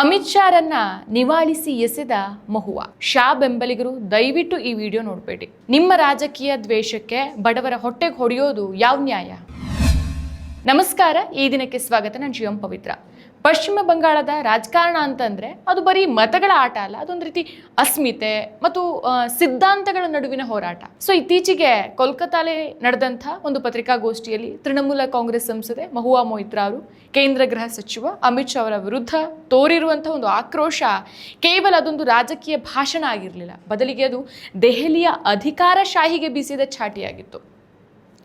ಅಮಿತ್ ಶಾರನ್ನ ನಿವಾಳಿಸಿ ಎಸೆದ ಮಹುವಾ. ಶಾ ಬೆಂಬಲಿಗರು ದಯವಿಟ್ಟು ಈ ವಿಡಿಯೋ ನೋಡಬೇಡಿ. ನಿಮ್ಮ ರಾಜಕೀಯ ದ್ವೇಷಕ್ಕೆ ಬಡವರ ಹೊಟ್ಟೆಗೆ ಹೊಡೆಯೋದು ಯಾವ ನ್ಯಾಯ? ನಮಸ್ಕಾರ, ಈ ದಿನಕ್ಕೆ ಸ್ವಾಗತ. ನಾನು ಜಿಎಂ ಪವಿತ್ರ. ಪಶ್ಚಿಮ ಬಂಗಾಳದ ರಾಜಕಾರಣ ಅಂತಂದ್ರೆ ಅದು ಬರೀ ಮತಗಳ ಆಟ ಅಲ್ಲ, ಅದೊಂದು ರೀತಿ ಅಸ್ಮಿತೆ ಮತ್ತು ಸಿದ್ಧಾಂತಗಳ ನಡುವಿನ ಹೋರಾಟ. ಸೊ ಇತ್ತೀಚೆಗೆ ಕೋಲ್ಕತ್ತಾಲೆ ನಡೆದಂಥ ಒಂದು ಪತ್ರಿಕಾಗೋಷ್ಠಿಯಲ್ಲಿ ತೃಣಮೂಲ ಕಾಂಗ್ರೆಸ್ ಸಂಸದೆ ಮಹುವಾ ಮೊಯಿತ್ರಾ ಅವರು ಕೇಂದ್ರ ಗೃಹ ಸಚಿವ ಅಮಿತ್ ಶಾ ಅವರ ವಿರುದ್ಧ ತೋರಿರುವಂತಹ ಒಂದು ಆಕ್ರೋಶ ಕೇವಲ ಅದೊಂದು ರಾಜಕೀಯ ಭಾಷಣ ಆಗಿರಲಿಲ್ಲ, ಬದಲಿಗೆ ಅದು ದೆಹಲಿಯ ಅಧಿಕಾರಶಾಹಿಗೆ ಬೀಸಿದ ಛಾಟಿಯಾಗಿತ್ತು.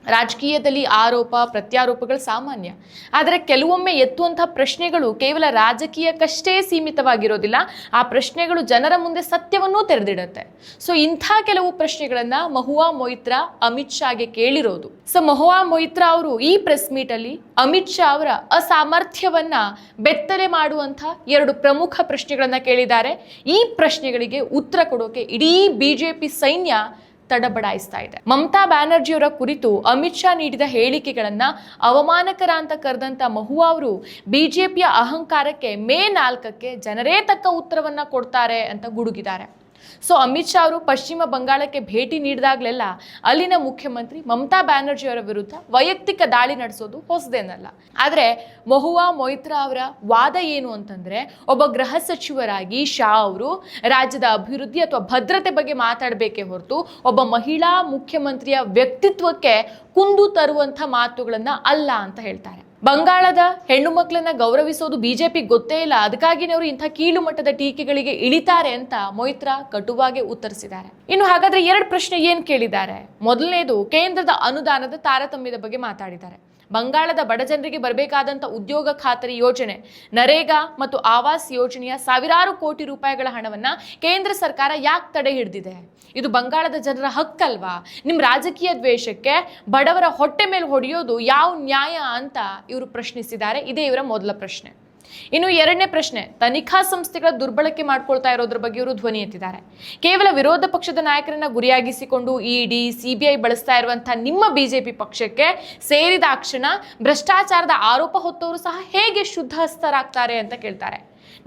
ರಾಜಕೀಯದಲ್ಲಿ ಆರೋಪ ಪ್ರತ್ಯಾರೋಪಗಳು ಸಾಮಾನ್ಯ, ಆದರೆ ಕೆಲವೊಮ್ಮೆ ಎತ್ತುವಂತಹ ಪ್ರಶ್ನೆಗಳು ಕೇವಲ ರಾಜಕೀಯಕ್ಕಷ್ಟೇ ಸೀಮಿತವಾಗಿರೋದಿಲ್ಲ, ಆ ಪ್ರಶ್ನೆಗಳು ಜನರ ಮುಂದೆ ಸತ್ಯವನ್ನೂ ತೆರೆದಿಡುತ್ತೆ. ಸೊ ಇಂಥ ಕೆಲವು ಪ್ರಶ್ನೆಗಳನ್ನ ಮಹುವಾ ಮೊಯಿತ್ರಾ ಅಮಿತ್ ಶಾಗೆ ಕೇಳಿರೋದು. ಸೊ ಮಹುವಾ ಮೊಯಿತ್ರಾ ಅವರು ಈ ಪ್ರೆಸ್ ಮೀಟ್ ಅಲ್ಲಿ ಅಮಿತ್ ಶಾ ಅವರ ಅಸಾಮರ್ಥ್ಯವನ್ನ ಬೆತ್ತಲೆ ಮಾಡುವಂಥ ಎರಡು ಪ್ರಮುಖ ಪ್ರಶ್ನೆಗಳನ್ನ ಕೇಳಿದ್ದಾರೆ. ಈ ಪ್ರಶ್ನೆಗಳಿಗೆ ಉತ್ತರ ಕೊಡೋಕೆ ಇಡೀ ಬಿಜೆಪಿ ಸೈನ್ಯ ತಡಬಡಾಯಿಸ್ತಾ ಇದೆ. ಮಮತಾ ಬ್ಯಾನರ್ಜಿಯವರ ಕುರಿತು ಅಮಿತ್ ಶಾ ನೀಡಿದ ಹೇಳಿಕೆಗಳನ್ನ ಅವಮಾನಕರ ಅಂತ ಕರೆದಂತ ಮಹುವಾ ಅವರು ಬಿಜೆಪಿಯ ಅಹಂಕಾರಕ್ಕೆ ಮೇ 4ಕ್ಕೆ ಜನರೇ ತಕ್ಕ ಉತ್ತರವನ್ನ ಕೊಡ್ತಾರೆ ಅಂತ ಗುಡುಗಿದ್ದಾರೆ. ಸೊ ಅಮಿತ್ ಶಾ ಅವರು ಪಶ್ಚಿಮ ಬಂಗಾಳಕ್ಕೆ ಭೇಟಿ ನೀಡಿದಾಗಲೆಲ್ಲ ಅಲ್ಲಿನ ಮುಖ್ಯಮಂತ್ರಿ ಮಮತಾ ಬ್ಯಾನರ್ಜಿಯವರ ವಿರುದ್ಧ ವೈಯಕ್ತಿಕ ದಾಳಿ ನಡೆಸೋದು ಹೊಸದೇನಲ್ಲ. ಆದರೆ ಮಹುವಾ ಮೊಯಿತ್ರಾ ಅವರ ವಾದ ಏನು ಅಂತಂದ್ರೆ, ಒಬ್ಬ ಗೃಹ ಸಚಿವರಾಗಿ ಶಾ ಅವರು ರಾಜ್ಯದ ಅಭಿವೃದ್ಧಿ ಅಥವಾ ಭದ್ರತೆ ಬಗ್ಗೆ ಮಾತಾಡಬೇಕೇ ಹೊರತು ಒಬ್ಬ ಮಹಿಳಾ ಮುಖ್ಯಮಂತ್ರಿಯ ವ್ಯಕ್ತಿತ್ವಕ್ಕೆ ಕುಂದು ತರುವಂಥ ಮಾತುಗಳನ್ನ ಅಲ್ಲ ಅಂತ ಹೇಳ್ತಾರೆ. ಬಂಗಾಳದ ಹೆಣ್ಣು ಮಕ್ಕಳನ್ನ ಗೌರವಿಸೋದು ಬಿಜೆಪಿ ಗೊತ್ತೇ ಇಲ್ಲ, ಅದಕ್ಕಾಗಿನೇ ಅವರು ಇಂಥ ಕೀಳು ಮಟ್ಟದ ಟೀಕೆಗಳಿಗೆ ಇಳಿತಾರೆ ಅಂತ ಮೊಯಿತ್ರಾ ಕಟುವಾಗಿ ಉತ್ತರಿಸಿದ್ದಾರೆ. ಇನ್ನು ಹಾಗಾದ್ರೆ ಎರಡು ಪ್ರಶ್ನೆ ಏನ್ ಕೇಳಿದ್ದಾರೆ? ಮೊದಲನೇದು, ಕೇಂದ್ರದ ಅನುದಾನದ ತಾರತಮ್ಯದ ಬಗ್ಗೆ ಮಾತಾಡಿದ್ದಾರೆ. ಬಂಗಾಳದ ಬಡ ಜನರಿಗೆ ಬರಬೇಕಾದಂಥ ಉದ್ಯೋಗ ಖಾತರಿ ಯೋಜನೆ, ನರೇಗಾ ಮತ್ತು ಆವಾಸ್ ಯೋಜನೆಯ ಸಾವಿರಾರು ಕೋಟಿ ರೂಪಾಯಿಗಳ ಹಣವನ್ನ ಕೇಂದ್ರ ಸರ್ಕಾರ ಯಾಕೆ ತಡೆ ಹಿಡಿದಿದೆ? ಇದು ಬಂಗಾಳದ ಜನರ ಹಕ್ಕಲ್ವಾ? ನಿಮ್ಮ ರಾಜಕೀಯ ದ್ವೇಷಕ್ಕೆ ಬಡವರ ಹೊಟ್ಟೆ ಮೇಲೆ ಹೊಡೆಯೋದು ಯಾವ ನ್ಯಾಯ ಅಂತ ಇವರು ಪ್ರಶ್ನಿಸಿದ್ದಾರೆ. ಇದೇ ಇವರ ಮೊದಲ ಪ್ರಶ್ನೆ. ಇನ್ನು ಎರಡನೇ ಪ್ರಶ್ನೆ, ತನಿಖಾ ಸಂಸ್ಥೆಗಳ ದುರ್ಬಳಕೆ ಮಾಡ್ಕೊಳ್ತಾ ಇರೋದ್ರ ಬಗ್ಗೆ ಇವರು ಧ್ವನಿ ಎತ್ತಿದ್ದಾರೆ. ಕೇವಲ ವಿರೋಧ ಪಕ್ಷದ ನಾಯಕರನ್ನ ಗುರಿಯಾಗಿಸಿಕೊಂಡು ಇಡಿ ಸಿಬಿಐ ಬಳಸ್ತಾ ಇರುವಂತಹ ನಿಮ್ಮ ಬಿಜೆಪಿ ಪಕ್ಷಕ್ಕೆ ಸೇರಿದಾಕ್ಷಣ ಭ್ರಷ್ಟಾಚಾರದ ಆರೋಪ ಹೊತ್ತವರು ಸಹ ಹೇಗೆ ಶುದ್ಧ ಹಸ್ತರಾಗ್ತಾರೆ ಅಂತ ಕೇಳ್ತಾರೆ.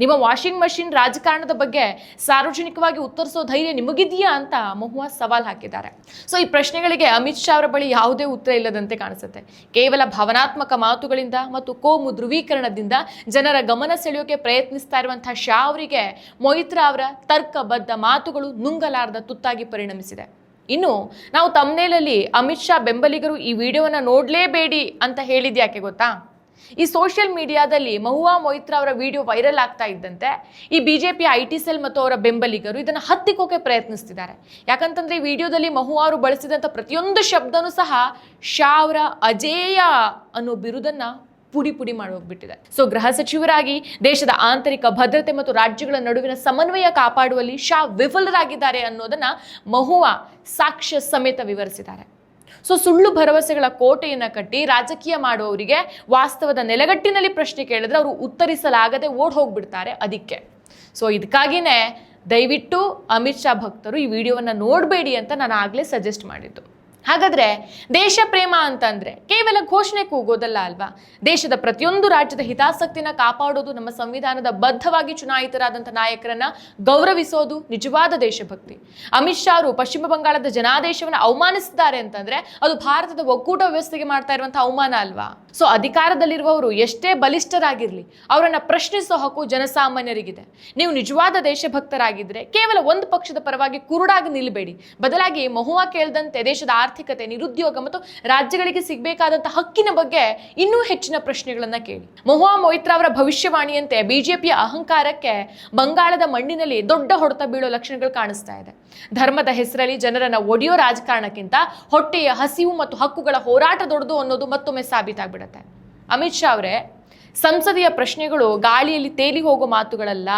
ನಿಮ್ಮ ವಾಷಿಂಗ್ ಮಷಿನ್ ರಾಜಕಾರಣದ ಬಗ್ಗೆ ಸಾರ್ವಜನಿಕವಾಗಿ ಉತ್ತರಿಸೋ ಧೈರ್ಯ ನಿಮಗಿದೆಯಾ ಅಂತ ಮಹುವಾ ಸವಾಲ್ ಹಾಕಿದ್ದಾರೆ. ಸೊ ಈ ಪ್ರಶ್ನೆಗಳಿಗೆ ಅಮಿತ್ ಶಾ ಅವರ ಬಳಿ ಯಾವುದೇ ಉತ್ತರ ಇಲ್ಲದಂತೆ ಕಾಣಿಸುತ್ತೆ. ಕೇವಲ ಭಾವನಾತ್ಮಕ ಮಾತುಗಳಿಂದ ಮತ್ತು ಕೋಮು ಧ್ರುವೀಕರಣದಿಂದ ಜನರ ಗಮನ ಸೆಳೆಯೋಕೆ ಪ್ರಯತ್ನಿಸ್ತಾ ಇರುವಂತಹ ಶಾ ಅವರಿಗೆ ಮೊಯಿತ್ರಾ ಅವರ ತರ್ಕಬದ್ಧ ಮಾತುಗಳು ನುಂಗಲಾರದ ತುತ್ತಾಗಿ ಪರಿಣಮಿಸಿದೆ. ಇನ್ನು ನಾವು ತಮ್ನೇಲಲ್ಲಿ ಅಮಿತ್ ಶಾ ಬೆಂಬಲಿಗರು ಈ ವಿಡಿಯೋವನ್ನ ನೋಡ್ಲೇಬೇಡಿ ಅಂತ ಹೇಳಿದ್ಯಾಕೆ ಗೊತ್ತಾ? ಈ ಸೋಷಿಯಲ್ ಮೀಡಿಯಾದಲ್ಲಿ ಮಹುವಾ ಮೊಯಿತ್ರಾ ಅವರ ವಿಡಿಯೋ ವೈರಲ್ ಆಗ್ತಾ ಇದ್ದಂತೆ ಈ ಬಿಜೆಪಿ ಐಟಿ ಸೆಲ್ ಮತ್ತು ಅವರ ಬೆಂಬಲಿಗರು ಇದನ್ನು ಹತ್ತಿಕ್ಕೋಕೆ ಪ್ರಯತ್ನಿಸ್ತಿದ್ದಾರೆ. ಯಾಕಂತಂದ್ರೆ ಈ ವಿಡಿಯೋದಲ್ಲಿ ಮಹುವಾ ಅವರು ಬಳಸಿದಂಥ ಪ್ರತಿಯೊಂದು ಶಬ್ದನೂ ಸಹ ಶಾ ಅವರ ಅಜೇಯ ಅನ್ನೋ ಬಿರುದನ್ನ ಪುಡಿ ಪುಡಿ ಮಾಡಿ ಹೋಗ್ಬಿಟ್ಟಿದೆ. ಸೊ ಗೃಹ ಸಚಿವರಾಗಿ ದೇಶದ ಆಂತರಿಕ ಭದ್ರತೆ ಮತ್ತು ರಾಜ್ಯಗಳ ನಡುವಿನ ಸಮನ್ವಯ ಕಾಪಾಡುವಲ್ಲಿ ಶಾ ವಿಫಲರಾಗಿದ್ದಾರೆ ಅನ್ನೋದನ್ನ ಮಹುವಾ ಸಾಕ್ಷ್ಯ ಸಮೇತ ವಿವರಿಸಿದ್ದಾರೆ. ಸೊ ಸುಳ್ಳು ಭರವಸೆಗಳ ಕೋಟೆಯನ್ನು ಕಟ್ಟಿ ರಾಜಕೀಯ ಮಾಡುವವರಿಗೆ ವಾಸ್ತವದ ನೆಲೆಗಟ್ಟಿನಲ್ಲಿ ಪ್ರಶ್ನೆ ಕೇಳಿದ್ರೆ ಅವರು ಉತ್ತರಿಸಲಾಗದೆ ಓಡ್ ಹೋಗ್ಬಿಡ್ತಾರೆ. ಅದಕ್ಕೆ ಸೊ ಇದಕ್ಕಾಗಿನೇ ದಯವಿಟ್ಟು ಅಮಿತ್ ಶಾ ಭಕ್ತರು ಈ ವಿಡಿಯೋವನ್ನ ನೋಡಬೇಡಿ ಅಂತ ನಾನು ಆಗಲೇ ಸಜೆಸ್ಟ್ ಮಾಡಿದ್ದು. ಹಾಗಾದ್ರೆ ದೇಶ ಪ್ರೇಮ ಅಂತಂದ್ರೆ ಕೇವಲ ಘೋಷಣೆ ಕೂಗೋದಲ್ಲ ಅಲ್ವಾ? ದೇಶದ ಪ್ರತಿಯೊಂದು ರಾಜ್ಯದ ಹಿತಾಸಕ್ತಿನ ಕಾಪಾಡೋದು, ನಮ್ಮ ಸಂವಿಧಾನದ ಬದ್ಧವಾಗಿ ಚುನಾಯಿತರಾದಂಥ ನಾಯಕರನ್ನ ಗೌರವಿಸೋದು ನಿಜವಾದ ದೇಶಭಕ್ತಿ. ಅಮಿತ್ ಶಾ ಅವರು ಪಶ್ಚಿಮ ಬಂಗಾಳದ ಜನಾದೇಶವನ್ನು ಅವಮಾನಿಸಿದ್ದಾರೆ ಅಂತಂದ್ರೆ ಅದು ಭಾರತದ ಒಕ್ಕೂಟ ವ್ಯವಸ್ಥೆಗೆ ಮಾಡ್ತಾ ಇರುವಂತಹ ಅವಮಾನ ಅಲ್ವಾ? ಸೊ ಅಧಿಕಾರದಲ್ಲಿರುವವರು ಎಷ್ಟೇ ಬಲಿಷ್ಠರಾಗಿರ್ಲಿ ಅವರನ್ನ ಪ್ರಶ್ನಿಸೋ ಹಕ್ಕು ಜನಸಾಮಾನ್ಯರಿಗಿದೆ. ನೀವು ನಿಜವಾದ ದೇಶಭಕ್ತರಾಗಿದ್ರೆ ಕೇವಲ ಒಂದು ಪಕ್ಷದ ಪರವಾಗಿ ಕುರುಡಾಗಿ ನಿಲ್ಲಬೇಡಿ. ಬದಲಾಗಿ ಮಹುವಾ ಕೇಳಿದಂತೆ ದೇಶದ ಆರ್ಥಿಕತೆ, ನಿರುದ್ಯೋಗ ಮತ್ತು ರಾಜ್ಯಗಳಿಗೆ ಸಿಗಬೇಕಾದಂತಹ ಹಕ್ಕಿನ ಬಗ್ಗೆ ಇನ್ನೂ ಹೆಚ್ಚಿನ ಪ್ರಶ್ನೆಗಳನ್ನ ಕೇಳಿ. ಮಹುವಾ ಮೊಯಿತ್ರಾ ಅವರ ಭವಿಷ್ಯವಾಣಿಯಂತೆ ಬಿಜೆಪಿಯ ಅಹಂಕಾರಕ್ಕೆ ಬಂಗಾಳದ ಮಣ್ಣಿನಲ್ಲಿ ದೊಡ್ಡ ಹೊಡೆತ ಬೀಳೋ ಲಕ್ಷಣಗಳು ಕಾಣಿಸ್ತಾ ಇದೆ. ಧರ್ಮದ ಹೆಸರಲ್ಲಿ ಜನರನ್ನ ಒಡೆಯೋ ರಾಜಕಾರಣಕ್ಕಿಂತ ಹೊಟ್ಟೆಯ ಹಸಿವು ಮತ್ತು ಹಕ್ಕುಗಳ ಹೋರಾಟ ದೊಡ್ಡದು ಅನ್ನೋದು ಮತ್ತೊಮ್ಮೆ ಸಾಬೀತಾಗ್ಬಿಡುತ್ತೆ. ಅಮಿತ್ ಶಾ ಅವರೇ, ಸಂಸದೀಯ ಪ್ರಶ್ನೆಗಳು ಗಾಳಿಯಲ್ಲಿ ತೇಲಿ ಹೋಗೋ ಮಾತುಗಳಲ್ಲ,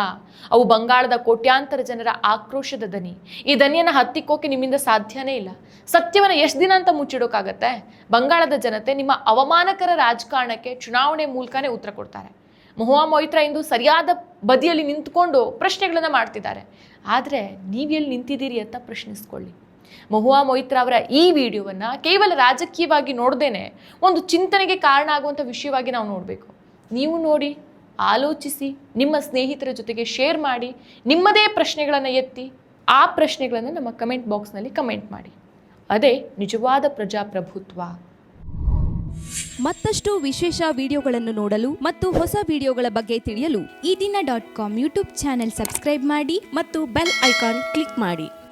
ಅವು ಬಂಗಾಳದ ಕೋಟ್ಯಾಂತರ ಜನರ ಆಕ್ರೋಶದ ದನಿ. ಈ ದನಿಯನ್ನು ಹತ್ತಿಕ್ಕೋಕೆ ನಿಮ್ಮಿಂದ ಸಾಧ್ಯನೇ ಇಲ್ಲ. ಸತ್ಯವನ್ನು ಎಷ್ಟು ದಿನ ಅಂತ ಮುಚ್ಚಿಡೋಕ್ಕಾಗತ್ತೆ? ಬಂಗಾಳದ ಜನತೆ ನಿಮ್ಮ ಅವಮಾನಕರ ರಾಜಕಾರಣಕ್ಕೆ ಚುನಾವಣೆ ಮೂಲಕನೇ ಉತ್ತರ ಕೊಡ್ತಾರೆ. ಮಹುವಾ ಮೊಯಿತ್ರಾ ಇಂದು ಸರಿಯಾದ ಬದಿಯಲ್ಲಿ ನಿಂತ್ಕೊಂಡು ಪ್ರಶ್ನೆಗಳನ್ನ ಮಾಡ್ತಿದ್ದಾರೆ. ಆದರೆ ನೀವೆಲ್ಲಿ ನಿಂತಿದ್ದೀರಿ ಅಂತ ಪ್ರಶ್ನಿಸ್ಕೊಳ್ಳಿ. ಮಹುವಾ ಮೊಯಿತ್ರಾ ಅವರ ಈ ವಿಡಿಯೋವನ್ನ ಕೇವಲ ರಾಜಕೀಯವಾಗಿ ನೋಡ್ದೇನೆ ಒಂದು ಚಿಂತನೆಗೆ ಕಾರಣ ಆಗುವಂಥ ವಿಷಯವಾಗಿ ನಾವು ನೋಡಬೇಕು. ನೀವು ನೋಡಿ, ಆಲೋಚಿಸಿ, ನಿಮ್ಮ ಸ್ನೇಹಿತರ ಜೊತೆಗೆ ಶೇರ್ ಮಾಡಿ, ನಿಮ್ಮದೇ ಪ್ರಶ್ನೆಗಳನ್ನು ಎತ್ತಿ ಆ ಪ್ರಶ್ನೆಗಳನ್ನು ನಮ್ಮ ಕಮೆಂಟ್ ಬಾಕ್ಸ್ನಲ್ಲಿ ಕಮೆಂಟ್ ಮಾಡಿ. ಅದೇ ನಿಜವಾದ ಪ್ರಜಾಪ್ರಭುತ್ವ. ಮತ್ತಷ್ಟು ವಿಶೇಷ ವಿಡಿಯೋಗಳನ್ನು ನೋಡಲು ಮತ್ತು ಹೊಸ ವಿಡಿಯೋಗಳ ಬಗ್ಗೆ ತಿಳಿಯಲು ಈ ದಿನ .com ಯೂಟ್ಯೂಬ್ ಚಾನೆಲ್ ಸಬ್ಸ್ಕ್ರೈಬ್ ಮಾಡಿ ಮತ್ತು ಬೆಲ್ ಐಕಾನ್ ಕ್ಲಿಕ್ ಮಾಡಿ.